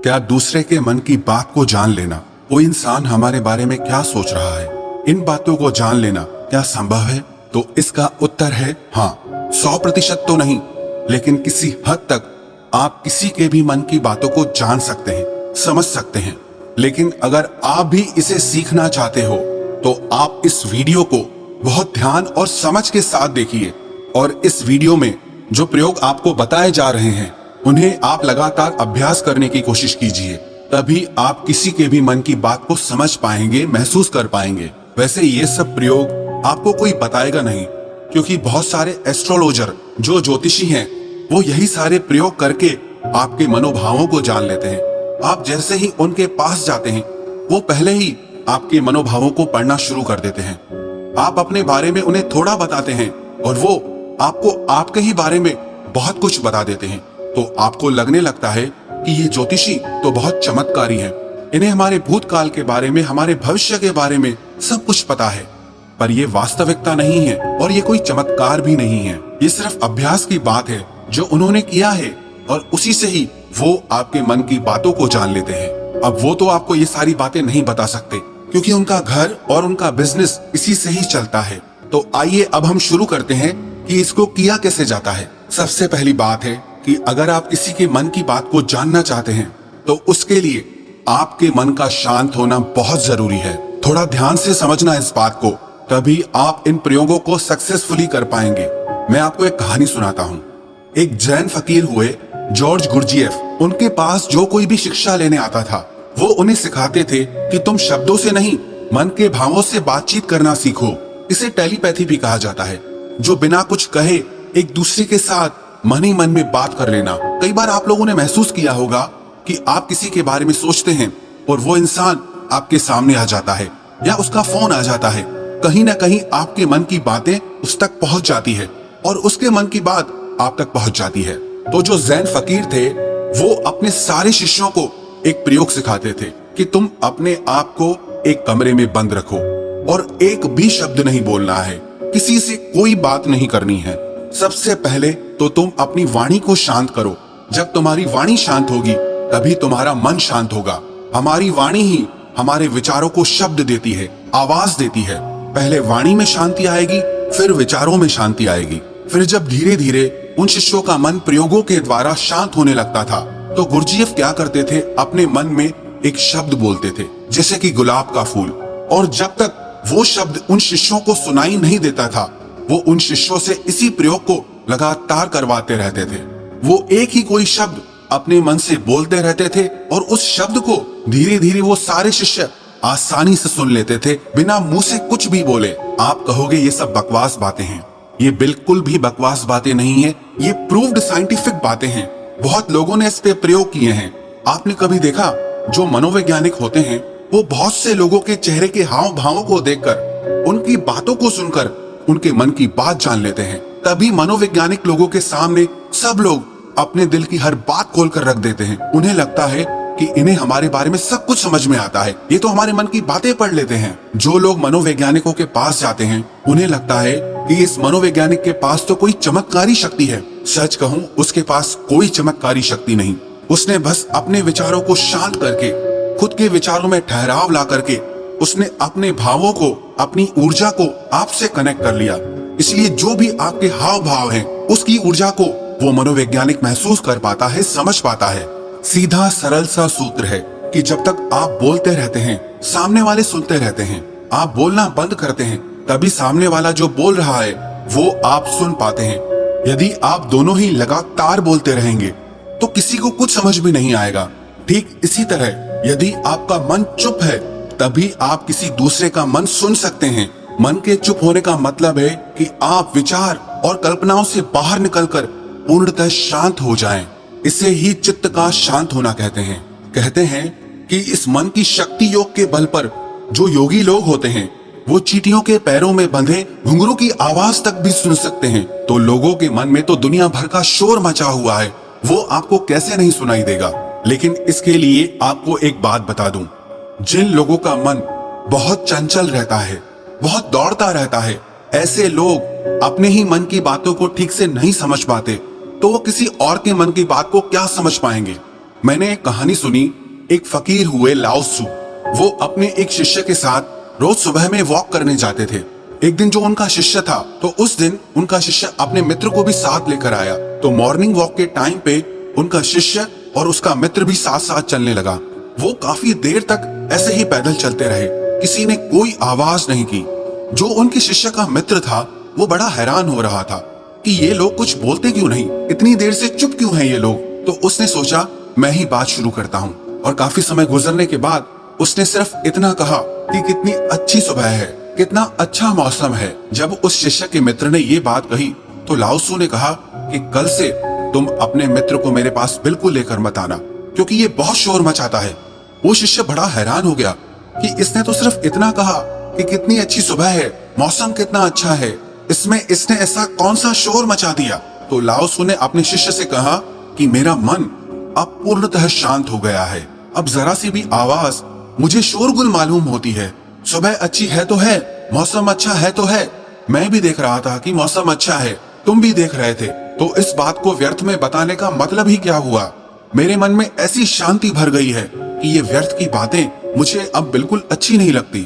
क्या दूसरे के मन की बात को जान लेना, कोई इंसान हमारे बारे में क्या सोच रहा है, इन बातों को जान लेना क्या संभव है? तो इसका उत्तर है हाँ। 100% तो नहीं, लेकिन किसी हद तक आप किसी के भी मन की बातों को जान सकते हैं, समझ सकते हैं। लेकिन अगर आप भी इसे सीखना चाहते हो तो आप इस वीडियो को बहुत ध्यान और समझ के साथ देखिए, और इस वीडियो में जो प्रयोग आपको बताए जा रहे हैं उन्हें आप लगातार अभ्यास करने की कोशिश कीजिए। तभी आप किसी के भी मन की बात को समझ पाएंगे, महसूस कर पाएंगे। वैसे ये सब प्रयोग आपको कोई बताएगा नहीं, क्योंकि बहुत सारे एस्ट्रोलॉजर जो ज्योतिषी हैं वो यही सारे प्रयोग करके आपके मनोभावों को जान लेते हैं। आप जैसे ही उनके पास जाते हैं वो पहले ही आपके मनोभावों को पढ़ना शुरू कर देते हैं। आप अपने बारे में उन्हें थोड़ा बताते हैं और वो आपको आपके ही बारे में बहुत कुछ बता देते हैं। तो आपको लगने लगता है कि ये ज्योतिषी तो बहुत चमत्कारी हैं। इन्हें हमारे भूतकाल के बारे में, हमारे भविष्य के बारे में सब कुछ पता है। पर ये वास्तविकता नहीं है और ये कोई चमत्कार भी नहीं है। ये सिर्फ अभ्यास की बात है जो उन्होंने किया है, और उसी से ही वो आपके मन की बातों को जान लेते हैं। अब वो तो आपको ये सारी बातें नहीं बता सकते, क्योंकि उनका घर और उनका बिजनेस इसी से ही चलता है। तो आइए अब हम शुरू करते हैं कि इसको किया कैसे जाता है। सबसे पहली बात है कि अगर आप किसी के मन की बात को जानना चाहते हैं तो उसके लिए आपके मन का शांत होना बहुत जरूरी है। थोड़ा ध्यान से समझना इस बात को, तभी आप इन प्रयोगों को सक्सेसफुली कर पाएंगे। मैं आपको एक कहानी सुनाता हूँ। एक जैन फकीर हुए जॉर्ज गुरजिएफ, उनके पास जो कोई भी शिक्षा लेने आता था वो उन्हें सिखाते थे कि तुम शब्दों से नहीं, मन के भावों से बातचीत करना सीखो। इसे टेलीपैथी भी कहा जाता है, जो बिना कुछ कहे एक दूसरे के साथ मन ही मन में बात कर लेना। कई बार आप लोगों ने महसूस किया होगा कि आप किसी के बारे में सोचते हैं और वो इंसान आपके सामने आ जाता है या उसका फोन आ जाता है। कहीं ना कहीं आपके मन की बातें उस तक पहुंच जाती है और उसके मन की बात आप तक पहुंच जाती है। तो जो जैन फकीर थे वो अपने सारे शिष्यों को एक प्रयोग सिखाते थे कि तुम अपने आप को एक कमरे में बंद रखो और एक भी शब्द नहीं बोलना है, किसी से कोई बात नहीं करनी है। सबसे पहले तो तुम अपनी वाणी को शांत करो। जब तुम्हारी वाणी शांत होगी तभी तुम्हारा मन शांत होगा। हमारी वाणी ही हमारे विचारों को शब्द देती है, आवाज देती है। पहले वाणी में शांति आएगी, फिर विचारों में शांति आएगी। फिर जब धीरे धीरे उन शिष्यों का मन प्रयोगों के द्वारा शांत होने लगता था तो गुरजिएफ क्या करते थे, अपने मन में एक शब्द बोलते थे, जैसे कि गुलाब का फूल। और जब तक वो शब्द उन शिष्यों को सुनाई नहीं देता था वो उन शिष्यों से इसी प्रयोग को लगातार करवाते रहते थे। वो एक ही कोई शब्द अपने मन से बोलते रहते थे और उस शब्द को धीरे धीरे वो सारे शिष्य आसानी से सुन लेते थे, बिना मुंह से कुछ भी बोले। आप कहोगे ये सब बकवास बातें हैं। ये बिल्कुल भी बकवास बातें नहीं है, ये प्रूव्ड साइंटिफिक बातें हैं। बहुत लोगों ने इस पे प्रयोग किए हैं। आपने कभी देखा, जो मनोवैज्ञानिक होते हैं वो बहुत से लोगों के चेहरे के हाव भावों को देखकर, उनकी बातों को सुनकर उनके मन की बात जान लेते हैं। तभी मनोवैज्ञानिक लोगों के सामने सब लोग अपने दिल की हर बात खोल कर रख देते हैं। उन्हें लगता है कि इन्हें हमारे बारे में सब कुछ समझ में आता है, ये तो हमारे मन की बातें पढ़ लेते हैं। जो लोग मनोवैज्ञानिकों के पास जाते हैं उन्हें लगता है कि इस मनोवैज्ञानिक के पास तो कोई चमत्कारी शक्ति है। सच कहूँ, उसके पास कोई चमत्कारी शक्ति नहीं। उसने बस अपने विचारों को शांत करके, खुद के विचारों में ठहराव ला करके, उसने अपने भावों को, अपनी ऊर्जा को आपसे कनेक्ट कर लिया। इसलिए जो भी आपके हाव भाव हैं, उसकी ऊर्जा को वो मनोवैज्ञानिक महसूस कर पाता है, समझ पाता है। सीधा सरल सा सूत्र है कि जब तक आप बोलते रहते हैं सामने वाले सुनते रहते हैं। आप बोलना बंद करते हैं तभी सामने वाला जो बोल रहा है वो आप सुन पाते हैं। यदि आप दोनों ही लगातार बोलते रहेंगे तो किसी को कुछ समझ में नहीं आएगा। ठीक इसी तरह यदि आपका मन चुप है तभी आप किसी दूसरे का मन सुन सकते हैं। मन के चुप होने का मतलब है कि आप विचार और कल्पनाओं से बाहर निकलकर पूर्णतः शांत हो जाएं। इसे ही चित्त का शांत होना कहते हैं। कहते हैं कि इस मन की शक्ति योग के बल पर जो योगी लोग होते हैं वो चींटियों के पैरों में बंधे घुंघरू की आवाज तक भी सुन सकते हैं। तो लोगों के मन में तो दुनिया भर का शोर मचा हुआ है, वो आपको कैसे नहीं सुनाई देगा। लेकिन इसके लिए आपको एक बात बता दूं, जिन लोगों का मन बहुत चंचल रहता है, बहुत दौड़ता रहता है, ऐसे लोग अपने ही मन की बातों को ठीक से नहीं समझ पाते, तो वो किसी और के मन की बात को क्या समझ पाएंगे। मैंने एक कहानी सुनी। एक फकीर हुए लाओ त्सु। वो अपने एक शिष्य के साथ रोज सुबह में वॉक करने जाते थे। एक दिन जो उनका शिष्य था, तो उस दिन उनका शिष्य अपने मित्र को भी साथ लेकर आया। तो मॉर्निंग वॉक के टाइम पे उनका शिष्य और उसका मित्र भी साथ साथ चलने लगा। वो काफी देर तक ऐसे ही पैदल चलते रहे। किसी ने कोई आवाज नहीं की। जो उनके शिष्य का मित्र था, वो बड़ा हैरान हो रहा था कि ये लोग कुछ बोलते क्यों नहीं, इतनी देर से चुप क्यों हैं ये लोग। तो उसने सोचा मैं ही बात शुरू करता हूँ। और काफी समय गुजरने के बाद उसने सिर्फ इतना कहा कि कितनी अच्छी सुबह है, कितना अच्छा मौसम है। जब उस शिष्य के मित्र ने ये बात कही तो लाओ त्सु ने कहा कि कल से तुम अपने मित्र को मेरे पास बिल्कुल लेकर मत आना, क्योंकि ये बहुत शोर मचाता है। वो शिष्य बड़ा हैरान हो गया कि इसने तो सिर्फ इतना कहा कि कितनी अच्छी सुबह है, मौसम कितना अच्छा है, इसमें इसने ऐसा कौन सा शोर मचा दिया। तो लाओ त्सु ने अपने शिष्य से कहा कि मेरा मन अब पूर्णतः शांत हो गया है। अब जरा सी भी आवाज मुझे शोरगुल मालूम होती है। सुबह अच्छी है तो है, मौसम अच्छा है तो है। मैं भी देख रहा था कि मौसम अच्छा है, तुम भी देख रहे थे। तो इस बात को व्यर्थ में बताने का मतलब ही क्या हुआ। मेरे मन में ऐसी शांति भर गई है कि ये व्यर्थ की बातें मुझे अब बिल्कुल अच्छी नहीं लगती,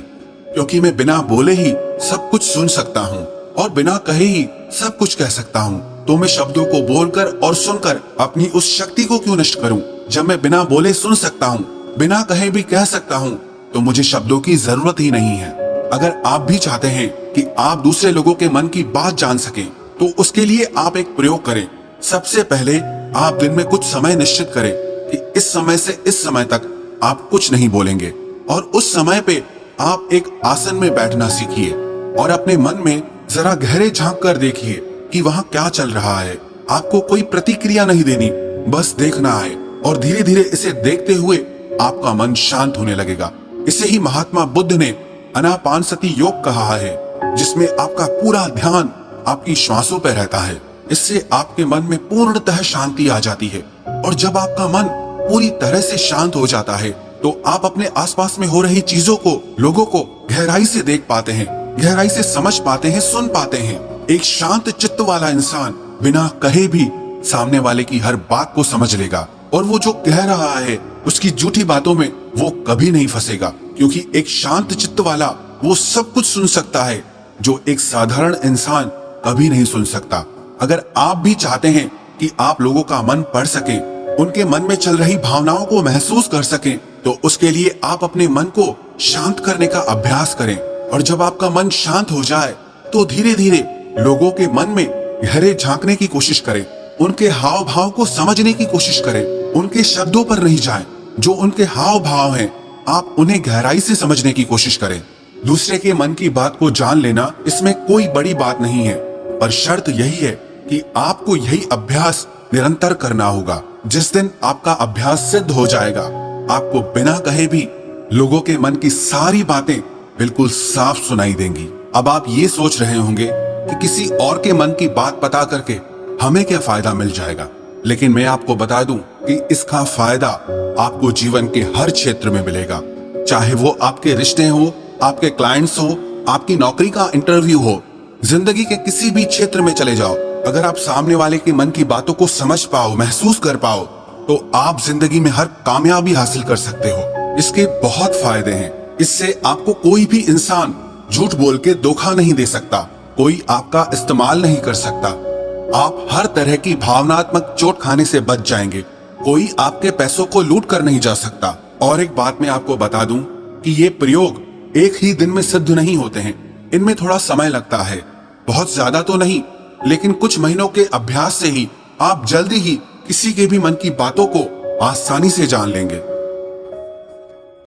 क्योंकि मैं बिना बोले ही सब कुछ सुन सकता हूँ और बिना कहे ही सब कुछ कह सकता हूँ। तो मैं शब्दों को बोलकर और सुनकर अपनी उस शक्ति को क्यों नष्ट करूँ। जब मैं बिना बोले सुन सकता हूँ, बिना कहे भी कह सकता हूँ, तो मुझे शब्दों की जरूरत ही नहीं है। अगर आप भी चाहते हैं कि आप दूसरे लोगों के मन की बात जान सकें, तो उसके लिए आप एक प्रयोग करें। सबसे पहले आप दिन में कुछ समय निश्चित करें कि इस समय से इस समय तक आप कुछ नहीं बोलेंगे, और उस समय पे आप एक आसन में बैठना सीखिए और अपने मन में जरा गहरे झांक कर देखिए कि वहाँ क्या चल रहा है। आपको कोई प्रतिक्रिया नहीं देनी, बस देखना है, और धीरे धीरे इसे देखते हुए आपका मन शांत होने लगेगा। इसे ही महात्मा बुद्ध ने आनापानसति योग कहा है, जिसमें आपका पूरा ध्यान आपकी श्वासों पर रहता है। इससे आपके मन में पूर्णतः शांति आ जाती है, और जब आपका मन पूरी तरह से शांत हो जाता है, तो आप अपने आसपास में हो रही चीजों को, लोगों को गहराई से देख पाते हैं, गहराई से समझ पाते हैं, सुन पाते हैं। एक शांत चित्त वाला इंसान बिना कहे भी सामने वाले की हर बात को समझ लेगा, और वो जो कह रहा है उसकी झूठी बातों में वो कभी नहीं फंसेगा, क्योंकि एक शांत चित्त वाला वो सब कुछ सुन सकता है जो एक साधारण इंसान कभी नहीं सुन सकता। अगर आप भी चाहते हैं कि आप लोगों का मन पढ़ सके, उनके मन में चल रही भावनाओं को महसूस कर सकें, तो उसके लिए आप अपने मन को शांत करने का अभ्यास करें। और जब आपका मन शांत हो जाए, तो धीरे धीरे लोगों के मन में गहरे झांकने की कोशिश करें, उनके हाव भाव को समझने की कोशिश करें। उनके शब्दों पर नहीं जाएं, जो उनके हाव भाव हैं, आप उन्हें गहराई से समझने की कोशिश करें। दूसरे के मन की बात को जान लेना, इसमें कोई बड़ी बात नहीं है, पर शर्त यही है कि आपको यही अभ्यास निरंतर करना होगा। जिस दिन आपका अभ्यास सिद्ध हो जाएगा, आपको बिना कहे भी लोगों के मन की सारी बातें बिल्कुल साफ सुनाई देंगी। अब आप ये सोच रहे होंगे कि किसी और के मन की बात पता करके हमें क्या फायदा मिल जाएगा, लेकिन मैं आपको बता दूं कि इसका फायदा आपको जीवन के हर क्षेत्र में मिलेगा। चाहे वो आपके रिश्ते हो, आपके क्लाइंट्स हो, आपकी नौकरी का इंटरव्यू हो, जिंदगी के किसी भी क्षेत्र में चले जाओ, अगर आप सामने वाले के मन की बातों को समझ पाओ, महसूस कर पाओ, तो आप जिंदगी में हर कामयाबी हासिल कर सकते हो। इसके बहुत फायदे हैं। इससे आपको कोई भी इंसान झूठ बोल के धोखा नहीं दे सकता, कोई आपका इस्तेमाल नहीं कर सकता। आप हर तरह की भावनात्मक चोट खाने से बच जाएंगे। कोई आपके पैसों को लूट कर नहीं जा सकता। और एक बात मैं आपको बता दूं कि ये प्रयोग एक ही दिन में सिद्ध नहीं होते हैं, इनमें थोड़ा समय लगता है। बहुत ज्यादा तो नहीं, लेकिन कुछ महीनों के अभ्यास से ही आप जल्दी ही किसी के भी मन की बातों को आसानी से जान लेंगे।